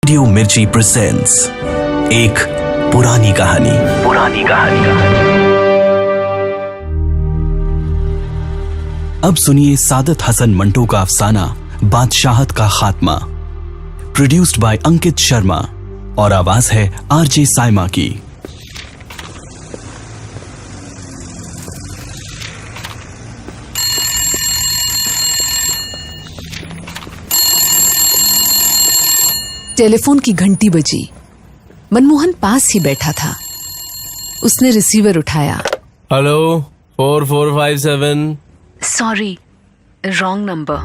Radio मिर्ची presents एक पुरानी कहानी। अब सुनिए सादत हसन मंटो का अफसाना बादशाहत का खात्मा, प्रोड्यूस्ड बाय अंकित शर्मा और आवाज है आरजे साइमा की। टेलीफोन की घंटी बजी। मनमोहन पास ही बैठा था। उसने रिसीवर उठाया। Hello 4457। Sorry, wrong number.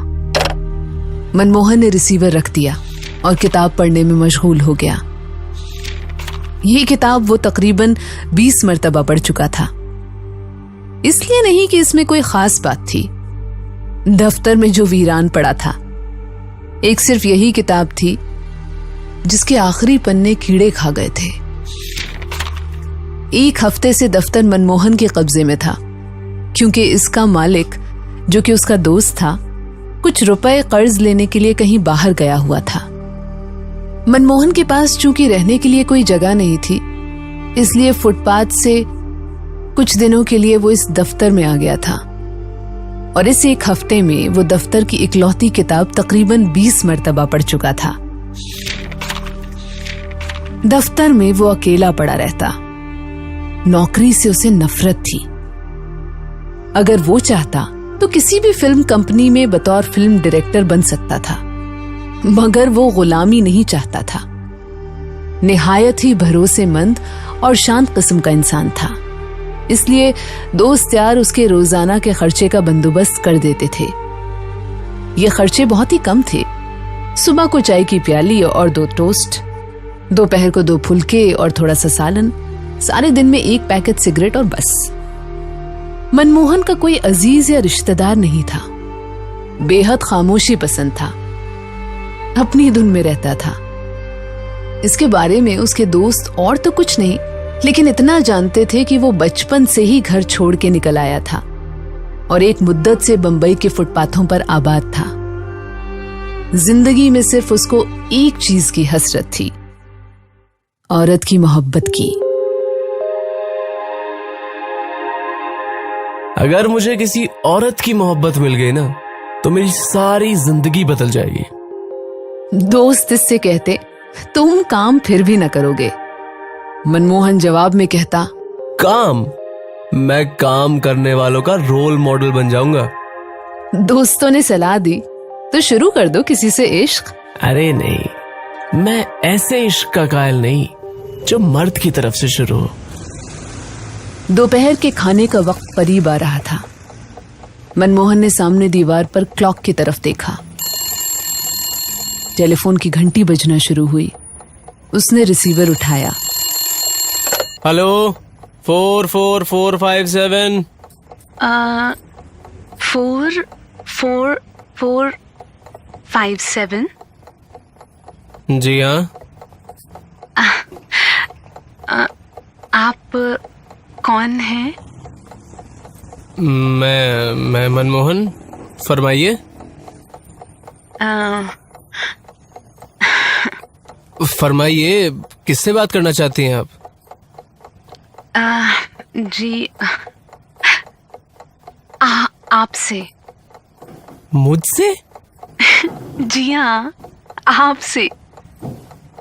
Manmohan ने रिसीवर रख दिया और किताब पढ़ने में मशगूल हो गया। ये किताब वो तकरीबन 20 मरतबा पढ़ चुका था। इसलिए नहीं कि इसमें कोई खास बात थी। दफ्तर में जो वीरान पड़ा था, एक सिर्फ यही किताब थी जिसके आखिरी पन्ने कीड़े खा गए थे। एक हफ्ते से दफ्तर मनमोहन के कब्जे में था, क्योंकि इसका मालिक, जो कि उसका दोस्त था, कुछ रुपए कर्ज लेने के लिए कहीं बाहर गया हुआ था। मनमोहन के पास चूंकि रहने के लिए कोई जगह नहीं थी, इसलिए फुटपाथ से कुछ दिनों के लिए वो इस दफ्तर में आ गया था। और इस एक हफ्ते में वो दफ्तर की इकलौती किताब तकरीबन 20 मरतबा पढ़ चुका था। दफ्तर में वो अकेला पड़ा रहता। नौकरी से उसे नफरत थी। अगर वो चाहता तो किसी भी फिल्म कंपनी में बतौर फिल्म डायरेक्टर बन सकता था, मगर वो गुलामी नहीं चाहता था। निहायत ही भरोसेमंद और शांत किस्म का इंसान था, इसलिए दोस्त यार उसके रोजाना के खर्चे का बंदोबस्त कर देते थे। ये खर्चे बहुत ही कम थे। सुबह को चाय की प्याली और 2 टोस्ट, दोपहर को 2 फुलके और थोड़ा सा सालन, सारे दिन में 1 पैकेट सिगरेट और बस। मनमोहन का कोई अजीज या रिश्तेदार नहीं था। बेहद खामोशी पसंद था, अपनी धुन में रहता था। इसके बारे में उसके दोस्त और तो कुछ नहीं, लेकिन इतना जानते थे कि वो बचपन से ही घर छोड़ के निकल आया था और एक मुद्दत से बंबई के फुटपाथों पर आबाद था। जिंदगी में सिर्फ उसको एक चीज की हसरत थी, औरत की मोहब्बत की। अगर मुझे किसी औरत की मोहब्बत मिल गई ना, तो मेरी सारी जिंदगी बदल जाएगी। दोस्त इससे कहते, तुम काम फिर भी न करोगे। मनमोहन जवाब में कहता, काम? मैं काम करने वालों का रोल मॉडल बन जाऊंगा। दोस्तों ने सलाह दी, तो शुरू कर दो किसी से इश्क। अरे नहीं, मैं ऐसे इश्क का कायल नहीं जो मर्द की तरफ से शुरू हो। दोपहर के खाने का वक्त करीब आ रहा था। मनमोहन ने सामने दीवार पर क्लॉक की तरफ देखा। टेलीफोन की घंटी बजना शुरू हुई। उसने रिसीवर उठाया। हेलो 4457। 4457। जी हाँ। आप कौन हैं? मैं मनमोहन। फरमाइए। फरमाइए, किससे बात करना चाहती हैं आप? जी आपसे। मुझसे? जी हाँ, आपसे।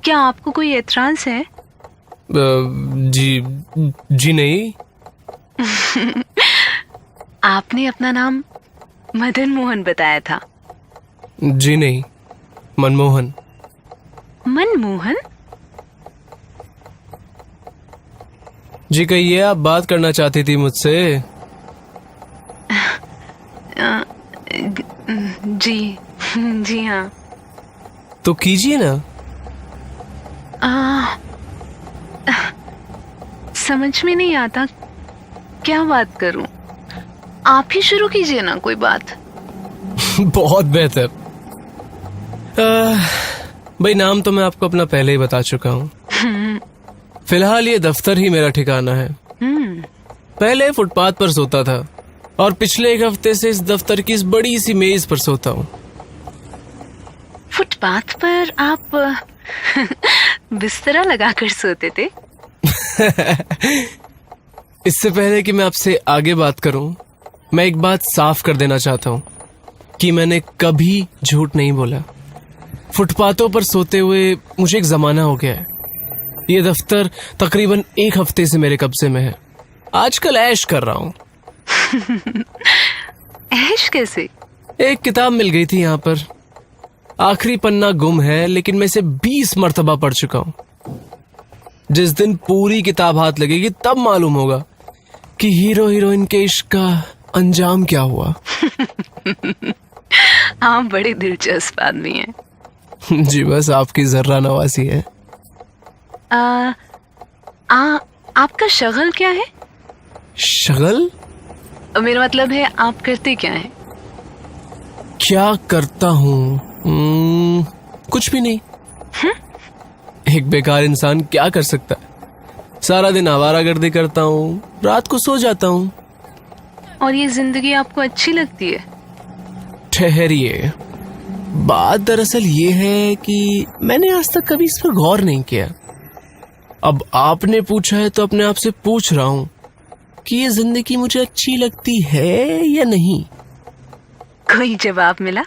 क्या आपको कोई एतराज है? जी नहीं। आपने अपना नाम मदन मोहन बताया था। जी नहीं, मनमोहन। मनमोहन? जी कहिए, आप बात करना चाहती थी मुझसे? जी हाँ। तो कीजिए ना। समझ में नहीं आता, क्या बात करूं? आप ही शुरू कीजिए ना कोई बात। बहुत बेहतर। भाई, नाम तो मैं आपको अपना पहले ही बता चुका हूँ। फिलहाल ये दफ्तर ही मेरा ठिकाना है। पहले फुटपाथ पर सोता था और पिछले 1 हफ्ते से इस दफ्तर की इस बड़ी सी मेज पर सोता हूँ। फुटपाथ पर आप बिस्तरा लगाकर सोते थे? इससे पहले कि मैं आपसे आगे बात करूं, मैं एक बात साफ कर देना चाहता हूं कि मैंने कभी झूठ नहीं बोला। फुटपाथों पर सोते हुए मुझे एक जमाना हो गया है। ये दफ्तर तकरीबन 1 हफ्ते से मेरे कब्जे में है। आजकल ऐश कर रहा हूं। ऐश कैसे? एक किताब मिल गई थी यहाँ पर। आखिरी पन्ना गुम है, लेकिन मैं इसे 20 मर्तबा पढ़ चुका हूं। जिस दिन पूरी किताब हाथ लगेगी तब मालूम होगा कि हीरो हीरोइन के इश्क का अंजाम क्या हुआ। आप बड़े दिलचस्प आदमी हैं। जी बस आपकी जर्रा नवासी है। आपका शगल क्या है? शगल? मेरा मतलब है आप करते क्या हैं? क्या करता हूँ? कुछ भी नहीं। एक बेकार इंसान क्या कर सकता है? सारा दिन आवारागर्दी करता हूँ, रात को सो जाता हूँ। और ये जिंदगी आपको अच्छी लगती है? ठहरिए, बात दरअसल ये है कि मैंने आज तक कभी इस पर गौर नहीं किया। अब आपने पूछा है तो अपने आप से पूछ रहा हूँ कि ये जिंदगी मुझे अच्छी लगती है या नहीं। कोई जवाब मिला?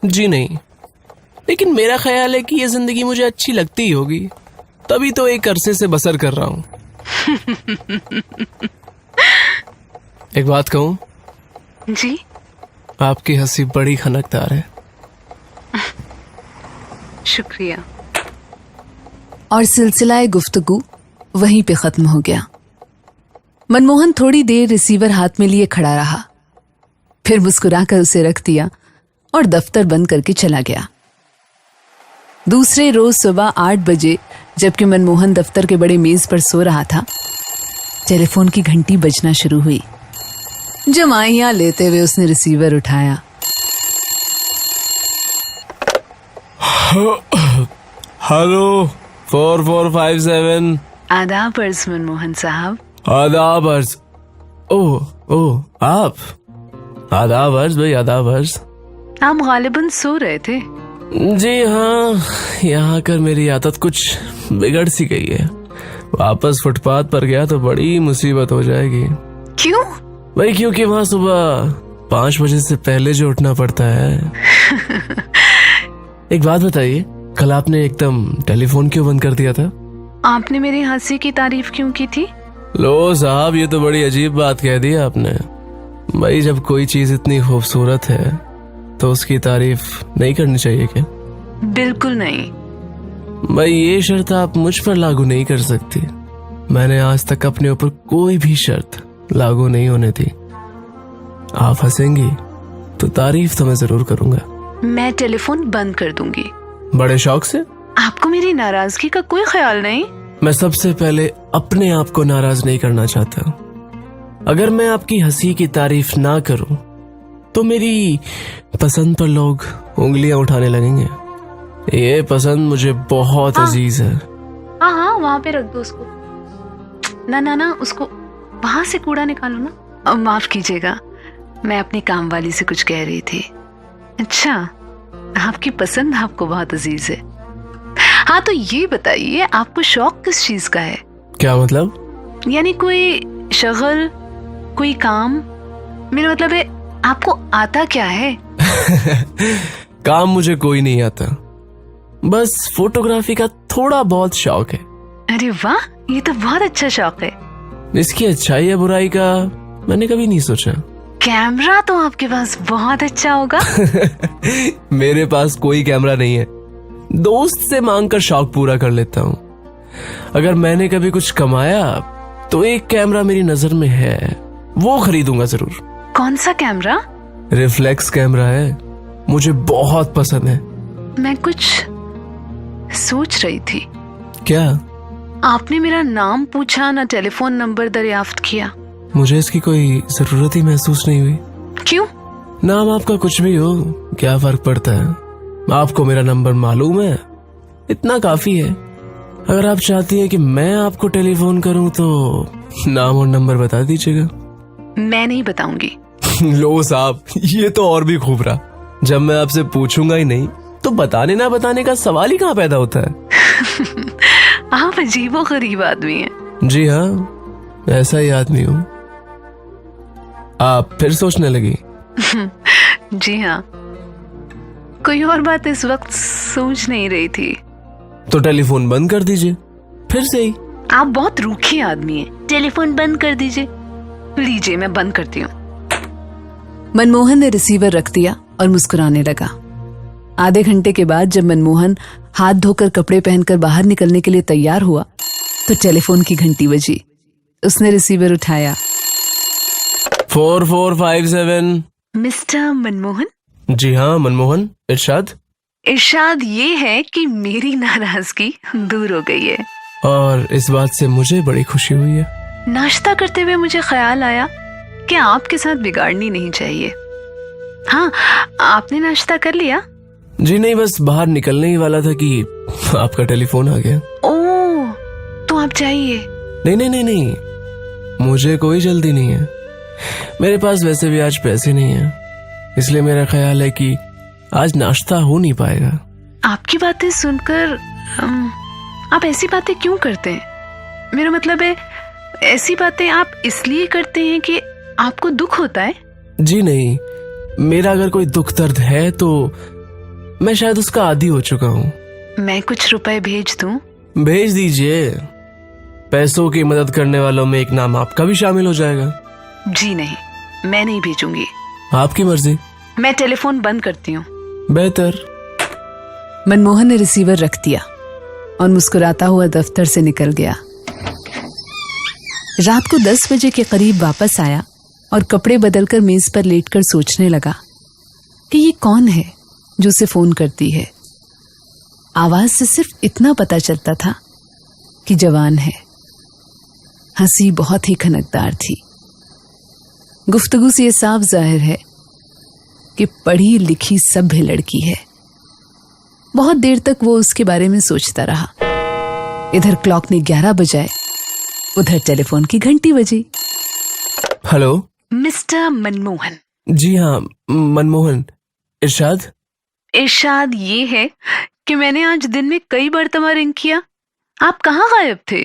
जी नहीं, लेकिन मेरा ख्याल है कि ये जिंदगी मुझे अच्छी लगती ही होगी, तभी तो एक अरसे से बसर कर रहा हूँ। एक बात कहूँ? जी? आपकी हंसी बड़ी खनकदार है। शुक्रिया। और सिलसिला गुफ्तगू वहीं पे खत्म हो गया। मनमोहन थोड़ी देर रिसीवर हाथ में लिए खड़ा रहा, फिर मुस्कुराकर उसे रख दिया और दफ्तर बंद करके चला गया। दूसरे रोज सुबह 8 बजे जबकि मनमोहन दफ्तर के बड़े मेज पर सो रहा था, टेलीफोन की घंटी बजना शुरू हुई। जमाइयां लेते हुए उसने रिसीवर उठाया। हेलो, 4457। आदाब अर्ज मनमोहन साहब। आदाब अर्ज। ओह आप। आदाब अर्ज भाई, आदाब अर्ज। आप गालिबन सो रहे थे? जी हाँ, यहाँ आकर मेरी आदत कुछ बिगड़ सी गई है। वापस फुटपाथ पर गया तो बड़ी मुसीबत हो जाएगी। क्यों? भाई क्योंकि वहाँ सुबह 5 बजे से पहले जो उठना पड़ता है। एक बात बताइए, कल आपने एकदम टेलीफोन क्यों बंद कर दिया था? आपने मेरी हंसी की तारीफ क्यों की थी? लो साहब, ये तो बड़ी अजीब बात कह दी आपने। भाई जब कोई चीज इतनी खूबसूरत है तो उसकी तारीफ नहीं करनी चाहिए क्या? बिल्कुल नहीं। भाई ये शर्त आप मुझ पर लागू नहीं कर सकती। मैंने आज तक अपने ऊपर कोई भी शर्त लागू नहीं होने दी। आप हंसेंगी तो तारीफ तो मैं जरूर करूंगा। मैं टेलीफोन बंद कर दूंगी। बड़े शौक से? आपको मेरी नाराजगी का कोई ख्याल नहीं? मैं सबसे पहले अपने आप को नाराज नहीं करना चाहता। अगर मैं आपकी हंसी की तारीफ ना करूं तो मेरी पसंद पर लोग उंगलियां उठाने लगेंगे। ये पसंद मुझे बहुत अजीज है। हाँ, वहाँ पे रख दो उसको। ना, उसको वहाँ से कूड़ा निकालो ना। माफ कीजिएगा, मैं अपनी काम वाली से कुछ कह रही थी। अच्छा, आपकी पसंद आपको बहुत अजीज है। हाँ, तो ये बताइए आपको शौक किस चीज का है? क्या मतलब? यानी कोई शगल, कोई काम? मेरा मतलब है आपको आता क्या है? काम मुझे कोई नहीं आता, बस फोटोग्राफी का थोड़ा बहुत शौक है। अरे वाह, ये तो बहुत अच्छा शौक है। इसकी अच्छाई या बुराई का मैंने कभी नहीं सोचा। कैमरा तो आपके पास बहुत अच्छा होगा। मेरे पास कोई कैमरा नहीं है, दोस्त से मांगकर शौक पूरा कर लेता हूँ। अगर मैंने कभी कुछ कमाया तो एक कैमरा मेरी नजर में है, वो खरीदूंगा जरूर। कौन सा कैमरा? रिफ्लेक्स कैमरा है, मुझे बहुत पसंद है। मैं कुछ सोच रही थी। क्या? आपने मेरा नाम पूछा, ना टेलीफोन नंबर दरियाफ्त किया। मुझे इसकी कोई जरूरत ही महसूस नहीं हुई। क्यों? नाम आपका कुछ भी हो, क्या फर्क पड़ता है? आपको मेरा नंबर मालूम है, इतना काफी है। अगर आप चाहती हैं कि मैं आपको टेलीफोन करूं तो नाम और नंबर बता दीजिएगा। मैं नहीं बताऊंगी। लो साहब, ये तो और भी खूब रहा। जब मैं आपसे पूछूंगा ही नहीं तो बताने ना बताने का सवाल ही कहाँ पैदा होता है। आप अजीबो गरीब आदमी हैं। जी हाँ, ऐसा ही आदमी हूँ। आप फिर सोचने लगी? जी हाँ, कोई और बात इस वक्त सोच नहीं रही थी। तो टेलीफोन बंद कर दीजिए फिर से ही। आप बहुत रूखे आदमी हैं। टेलीफोन बंद कर दीजिए। लीजिए, मैं बंद करती हूँ। मनमोहन ने रिसीवर रख दिया और मुस्कुराने लगा। आधे घंटे के बाद जब मनमोहन हाथ धोकर कपड़े पहनकर बाहर निकलने के लिए तैयार हुआ तो टेलीफोन की घंटी बजी। उसने रिसीवर उठाया। 4457। मिस्टर मनमोहन? जी हाँ, मनमोहन। इरशाद? इरशाद ये है कि मेरी नाराजगी दूर हो गई है और इस बात से मुझे बड़ी खुशी हुई है। नाश्ता करते हुए मुझे ख्याल आया कि आपके साथ बिगाड़नी नहीं चाहिए। हाँ, आपने नाश्ता कर लिया? जी नहीं, बस बाहर निकलने ही वाला था कि आपका टेलीफोन आ गया। ओह, तो आप जाइए। नहीं नहीं नहीं नहीं, मुझे कोई जल्दी नहीं है। मेरे पास वैसे भी आज पैसे नहीं है, इसलिए मेरा ख्याल है कि आज नाश्ता हो नहीं पाएगा। आपकी बातें सुनकर आप ऐसी बातें क्यों करते हैं? मेरा मतलब है, ऐसी बातें आप इसलिए करते हैं कि आपको दुख होता है? जी नहीं, मेरा अगर कोई दुख दर्द है तो मैं शायद उसका आदी हो चुका हूँ। मैं कुछ रुपए भेज दूं? भेज दीजिए। पैसों की मदद करने वालों में एक नाम आपका भी शामिल हो जाएगा। जी नहीं, मैं नहीं भेजूंगी। आपकी मर्जी। मैं टेलीफोन बंद करती हूँ। बेहतर। मनमोहन ने रिसीवर रख दिया और मुस्कुराता हुआ दफ्तर से निकल गया। रात को 10 बजे के करीब वापस आया और कपड़े बदलकर मेज पर लेटकर सोचने लगा कि ये कौन है जो उसे फोन करती है। आवाज से सिर्फ इतना पता चलता था कि जवान है। हंसी बहुत ही खनकदार थी। गुफ्तगू से ये साफ जाहिर है कि पढ़ी लिखी सभ्य लड़की है। बहुत देर तक वो उसके बारे में सोचता रहा। इधर क्लॉक ने 11 बजाए, उधर टेलीफोन की घंटी बजी। Hello, mister Manmohan? जी हाँ, मनमोहन। इरशाद? इरशाद ये है कि मैंने आज दिन में कई बार तुम्हारा रिंग किया। आप कहाँ गायब थे?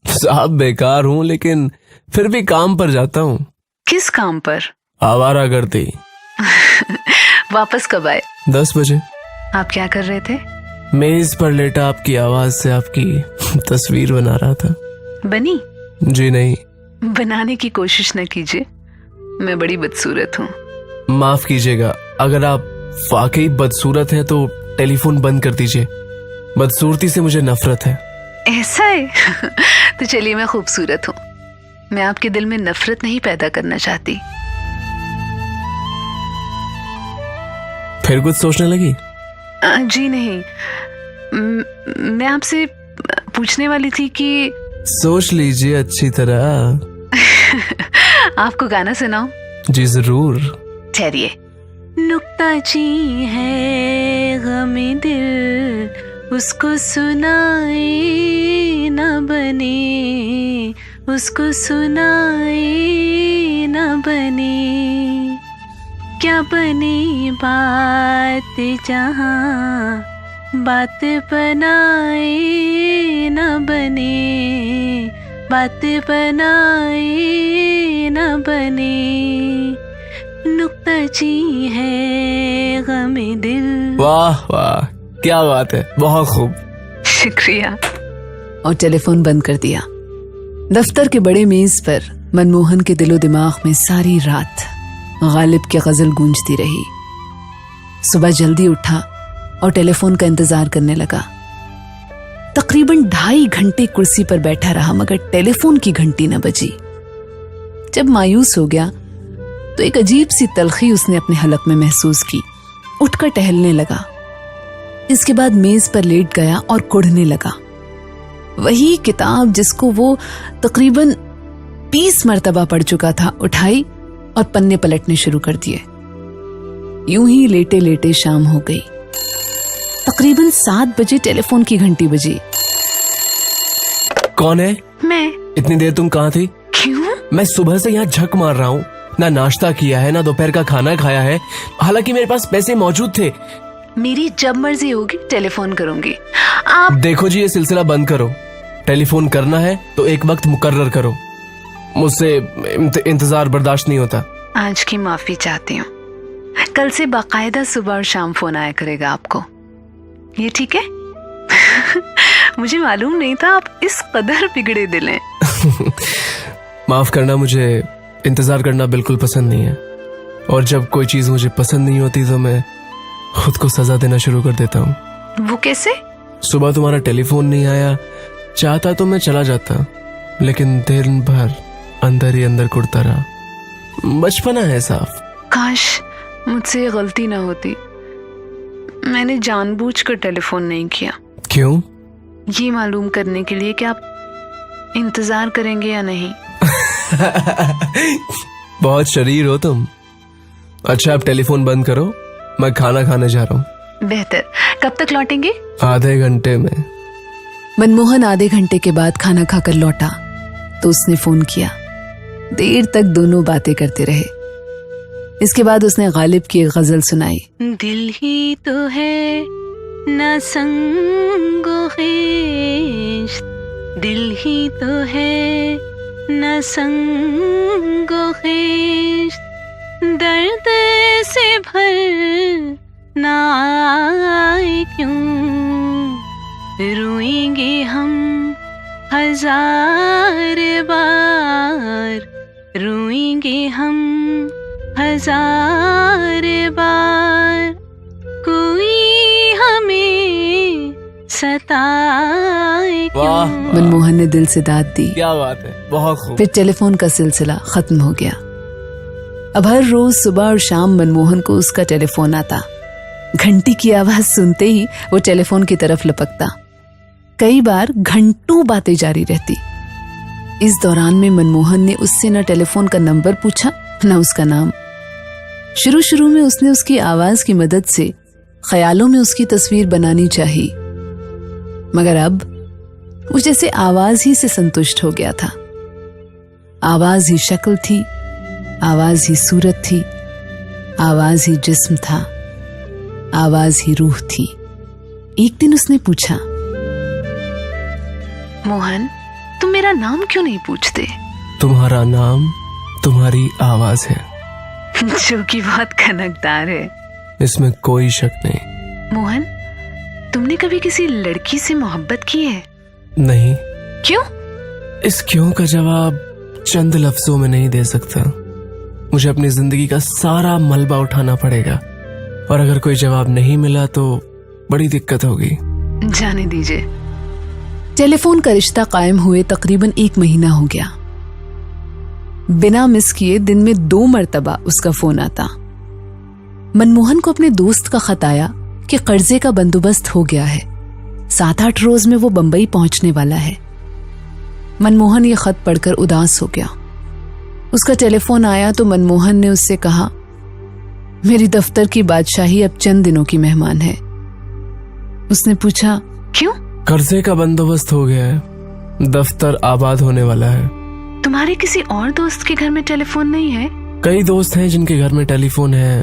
साहब बेकार हूँ, लेकिन फिर भी काम पर जाता हूँ। किस काम पर? आवारागर्दी। वापस कब आए? 10 बजे। आप क्या कर रहे थे? मेज पर लेटा आपकी आवाज से आपकी तस्वीर बना रहा था। बनी? जी नहीं। बनाने की कोशिश न कीजिए, मैं बड़ी बदसूरत हूँ। माफ कीजिएगा, अगर आप वाकई बदसूरत है तो टेलीफोन बंद कर दीजिए। बदसूरती से मुझे नफरत है। ऐसा है? तो चलिए, मैं खूबसूरत हूँ। मैं आपके दिल में नफरत नहीं पैदा करना चाहती। फिर कुछ सोचने लगी? जी नहीं, मैं आपसे पूछने वाली थी कि सोच लीजिए अच्छी तरह। आपको गाना सुनाऊं? जी जरूर। ठहरिए। नुक्ताची है गमे दिल, उसको सुनाए न बने, उसको सुनाए न बने, क्या बने बात जहाँ बात बनाए न बने, बात बनाए न बने, नुक्ताची है गमे दिल। वाह वाह, क्या बात है, बहुत खूब। शुक्रिया। और टेलीफोन बंद कर दिया। दफ्तर के बड़े मेज पर मनमोहन के दिलो दिमाग में सारी रात गालिब की गजल गूंजती रही। सुबह जल्दी उठा और टेलीफोन का इंतजार करने लगा। तकरीबन 2.5 घंटे कुर्सी पर बैठा रहा, मगर टेलीफोन की घंटी न बजी। जब मायूस हो गया तो एक अजीब सी तलखी उसने अपने हलक में महसूस की। उठकर टहलने लगा। इसके बाद मेज पर लेट गया और कुढ़ने लगा। वही किताब जिसको वो तकरीबन 20 मरतबा पढ़ चुका था उठाई और पन्ने पलटने शुरू कर दिए। यूं ही लेटे लेटे शाम हो गई। तकरीबन 7 बजे टेलीफोन की घंटी बजी। कौन है? मैं। इतनी देर तुम कहाँ थी? क्यों? मैं सुबह से यहाँ झक मार रहा हूँ, ना नाश्ता किया है ना दोपहर का खाना खाया है। हालांकि मेरे पास पैसे मौजूद थे, मेरी जब मर्जी होगी टेलीफोन करूंगी। आप देखो जी, ये सिलसिला बंद करो। टेलीफोन करना है तो एक वक्त मुकर्रर करो। मुझसे इंतजार बर्दाश्त नहीं होता। आज की माफी चाहती हूँ। कल से बाकायदा सुबह और शाम फोन आया करेगा आपको, ये ठीक है? मुझे मालूम नहीं था आप इस कदर बिगड़े दिल हैं। माफ करना, मुझे इंतजार करना बिल्कुल पसंद नहीं है। और जब कोई चीज मुझे पसंद नहीं होती तो मैं खुद को सजा देना शुरू कर देता हूँ। वो कैसे? सुबह तुम्हारा टेलीफोन नहीं आया, चाहता तो मैं चला जाता, लेकिन दिन भर अंदर ही अंदर कुड़ता रहा। बचपना है साफ। काश मुझसे ये गलती ना होती। मैंने जानबूझकर टेलीफोन नहीं किया। क्यों? ये मालूम करने के लिए कि आप इंतजार करेंगे या नहीं। बहुत शरीर हो तुम। अच्छा, आप टेलीफोन बंद करो, मैं खाना खाने जा रहा हूँ। बेहतर। कब तक लौटेंगे? आधे घंटे में। मनमोहन आधे घंटे के बाद खाना खाकर लौटा तो उसने फोन किया। देर तक दोनों बातें करते रहे। इसके बाद उसने गालिब की एक गजल सुनाई। दिल ही तो है ना संगो खिश्त, दिल ही तो है ना संगो खिश्त, दर्द से भर ना आए क्यों, रोएंगे हम हजार बार, रोएंगे हम हजार बार, कोई हमें सताए क्यों। मनमोहन ने दिल से दाद दी। क्या बात है, बहुत खूब। फिर टेलीफोन का सिलसिला खत्म हो गया। अब हर रोज सुबह और शाम मनमोहन को उसका टेलीफोन आता। घंटी की आवाज सुनते ही वो टेलीफोन की तरफ लपकता। कई बार घंटों बातें जारी रहती। इस दौरान में मनमोहन ने उससे न टेलीफोन का नंबर पूछा न उसका नाम। शुरू में उसने उसकी आवाज की मदद से ख्यालों में उसकी तस्वीर बनानी चाही, मगर अब वो जैसे आवाज ही से संतुष्ट हो गया था। आवाज ही शक्ल थी, आवाज ही सूरत थी, आवाज ही जिस्म था, आवाज ही रूह थी। एक दिन उसने पूछा, मोहन तुम मेरा नाम क्यों नहीं पूछते? तुम्हारा नाम तुम्हारी आवाज है, जो कि बहुत खनकदार है। इसमें कोई शक नहीं। मोहन, तुमने कभी किसी लड़की से मोहब्बत की है? नहीं। क्यों? इस क्यों का जवाब चंद लफ्जों में नहीं दे सकता। मुझे अपनी जिंदगी का सारा मलबा उठाना पड़ेगा, और अगर कोई जवाब नहीं मिला तो बड़ी दिक्कत होगी। जाने दीजिए। टेलीफोन का रिश्ता कायम हुए तकरीबन 1 महीना हो गया। बिना मिस किए दिन में 2 मर्तबा उसका फोन आता। मनमोहन को अपने दोस्त का खत आया कि कर्जे का बंदोबस्त हो गया है, 7-8 रोज में वो बंबई पहुंचने वाला है। मनमोहन ये खत पढ़कर उदास हो गया। उसका टेलीफोन आया तो मनमोहन ने उससे कहा, मेरी दफ्तर की बादशाही अब चंद दिनों की मेहमान है। उसने पूछा, क्यों? कर्जे का बंदोबस्त हो गया है, दफ्तर आबाद होने वाला है। तुम्हारे किसी और दोस्त के घर में टेलीफोन नहीं है? कई दोस्त हैं जिनके घर में टेलीफोन है,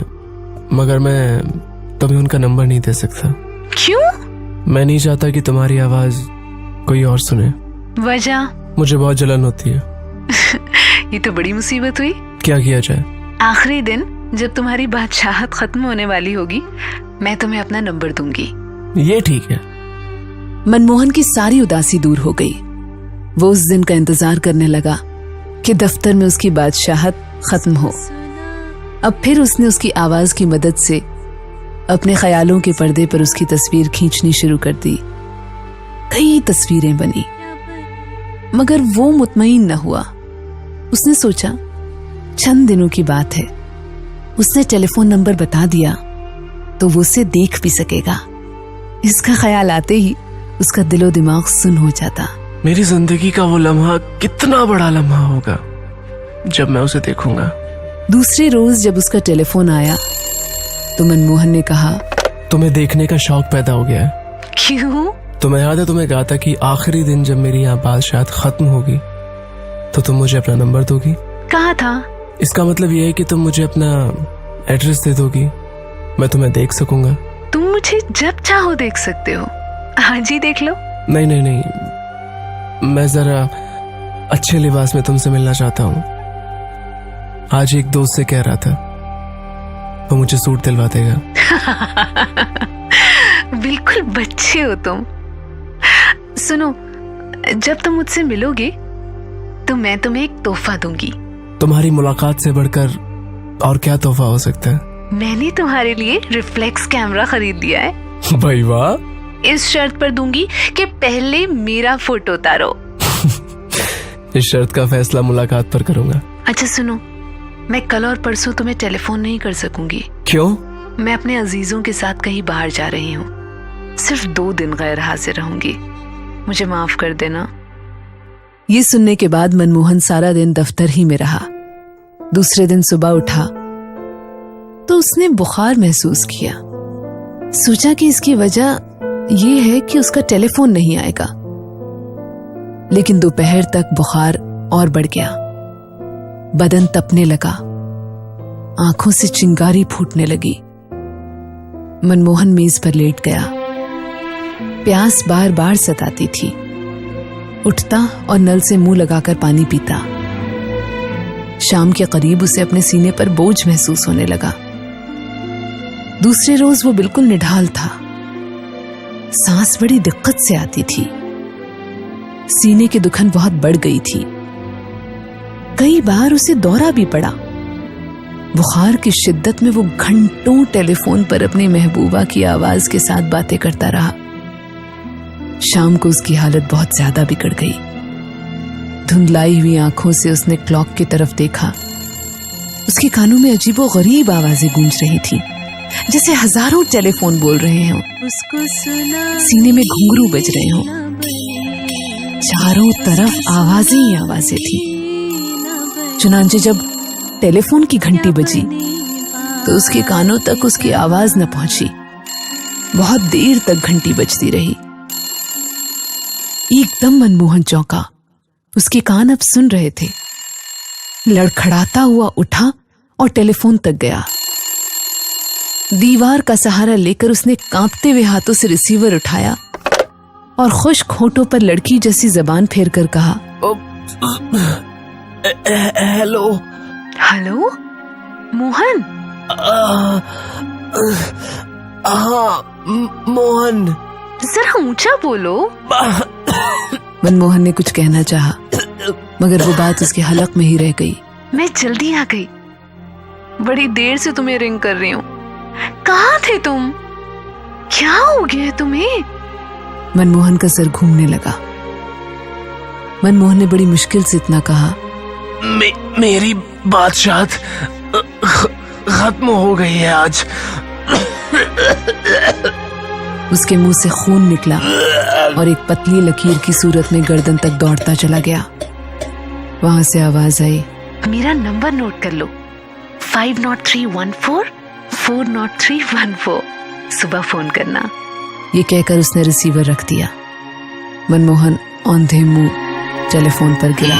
मगर मैं तुम्हें उनका नंबर नहीं दे सकता। क्यों? मैं नहीं चाहता कि तुम्हारी आवाज कोई और सुने। वजह? मुझे बहुत जलन होती है। ये तो बड़ी मुसीबत हुई। क्या किया जाए? आखिरी दिन जब तुम्हारी बादशाहत खत्म होने वाली होगी, मैं तुम्हें अपना नंबर दूंगी। ये ठीक है। मनमोहन की सारी उदासी दूर हो गई। वो उस दिन का इंतजार करने लगा कि दफ्तर में उसकी बादशाहत खत्म हो। अब फिर उसने उसकी आवाज की मदद से अपने ख्यालों के पर्दे पर उसकी तस्वीर खींचनी शुरू कर दी। कई तस्वीरें बनी, मगर वो मुतमईन न हुआ। उसने सोचा, चंद दिनों की बात है, उसने टेलीफोन नंबर बता दिया तो वो उसे देख भी सकेगा। इसका ख्याल आते ही उसका दिलो दिमाग सुन हो जाता। मेरी जिंदगी का वो लम्हा कितना बड़ा लम्हा होगा जब मैं उसे देखूंगा। दूसरे रोज जब उसका टेलीफोन आया तो मनमोहन ने कहा, तुम्हें देखने का शौक पैदा हो गया है। क्यों? तुम्हें याद है तुम्हें कहा था कि आखिरी दिन जब मेरी यहाँ बादशाहत खत्म होगी तो तुम मुझे अपना नंबर दोगी। कहा था। इसका मतलब यह है कि तुम मुझे अपना एड्रेस दे दोगी, मैं तुम्हें देख सकूंगा। तुम मुझे जब चाहो देख सकते हो, आज ही देख लो। नहीं नहीं नहीं, मैं जरा अच्छे लिबास में तुमसे मिलना चाहता हूँ। आज एक दोस्त से कह रहा था वो मुझे सूट दिलवा देगा। बिल्कुल बच्चे हो तुम। सुनो, जब तुम मुझसे मिलोगे तो मैं तुम्हें एक तोहफा दूंगी। तुम्हारी मुलाकात से बढ़कर और क्या तोहफा हो सकता है? मैंने तुम्हारे लिए रिफ्लेक्स कैमरा खरीद लिया है। भाई वाह। इस शर्त पर दूंगी कि पहले मेरा फोटो उतारो। इस शर्त का फैसला मुलाकात पर करूंगा। अच्छा सुनो, मैं कल और परसों तुम्हें टेलीफोन नहीं कर सकूंगी। क्यों? मैं अपने अजीजों के साथ कहीं बाहर जा रही हूँ। सिर्फ 2 दिन गैर हाजिर रहूंगी, मुझे माफ कर देना। ये सुनने के बाद मनमोहन सारा दिन दफ्तर ही में रहा। दूसरे दिन सुबह उठा तो उसने बुखार महसूस किया। सोचा कि इसकी वजह यह है कि उसका टेलीफोन नहीं आएगा, लेकिन दोपहर तक बुखार और बढ़ गया। बदन तपने लगा, आंखों से चिंगारी फूटने लगी। मनमोहन मेज पर लेट गया। प्यास बार बार सताती थी। उठता और नल से मुंह लगाकर पानी पीता। शाम के करीब उसे अपने सीने पर बोझ महसूस होने लगा। दूसरे रोज वो बिल्कुल निढाल था। सांस बड़ी दिक्कत से आती थी। सीने की दुखन बहुत बढ़ गई थी। कई बार उसे दौरा भी पड़ा। बुखार की शिद्दत में वो घंटों टेलीफोन पर अपनी महबूबा की आवाज के साथ बातें करता रहा। शाम को उसकी हालत बहुत ज्यादा बिगड़ गई। धुंधलाई हुई आंखों से उसने क्लॉक की तरफ देखा। उसके कानों में अजीबो गरीब आवाजें गूंज रही थी, जैसे हजारों टेलीफोन बोल रहे हों। सीने में घुंघरू बज रहे हों। चारों तरफ आवाजें ही आवाजें थी। चुनांचे जब टेलीफोन की घंटी बजी तो उसके कानों तक उसकी आवाज न पहुंची। बहुत देर तक घंटी बजती रही। एकदम मनमोहन चौंका। उसके कान अब सुन रहे थे। लड़खड़ाता हुआ उठा और टेलीफोन तक गया। दीवार का सहारा लेकर उसने कांपते हुए हाथों से रिसीवर उठाया और खुश्क होठों पर लड़की जैसी जबान फेर कर कहा, हेलो। हेलो मोहन। हाँ मोहन। जरा ऊंचा बोलो। मनमोहन ने कुछ कहना चाहा, मगर वो बात उसके हलक में ही रह गई। मैं जल्दी आ गई। बड़ी देर से तुम्हें रिंग कर रही हूँ। कहाँ थे तुम? क्या हो गया तुम्हें? मनमोहन का सर घूमने लगा। मनमोहन ने बड़ी मुश्किल से इतना कहा, मेरी बादशाहत खत्म हो गई है आज। उसके मुंह से खून निकला और एक पतली लकीर की सूरत में गर्दन तक दौड़ता चला गया। वहां से आवाज आई, मेरा नंबर नोट कर लो, 50314 40314। सुबह फोन करना। ये कहकर उसने रिसीवर रख दिया। मनमोहन औंधे मुंह टेलीफोन पर गिरा।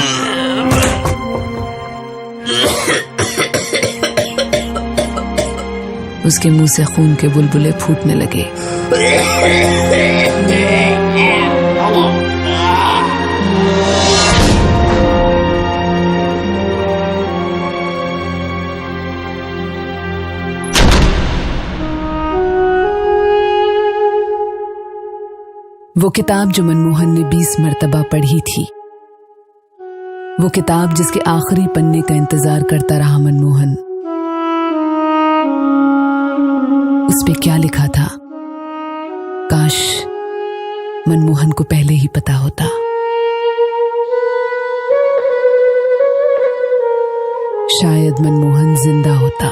उसके मुंह से खून के बुलबुले फूटने लगे। वो किताब जो मनमोहन ने 20 मर्तबा पढ़ी थी, वो किताब जिसके आखिरी पन्ने का इंतजार करता रहा मनमोहन, उस पे क्या लिखा था? काश मनमोहन को पहले ही पता होता। शायद मनमोहन जिंदा होता।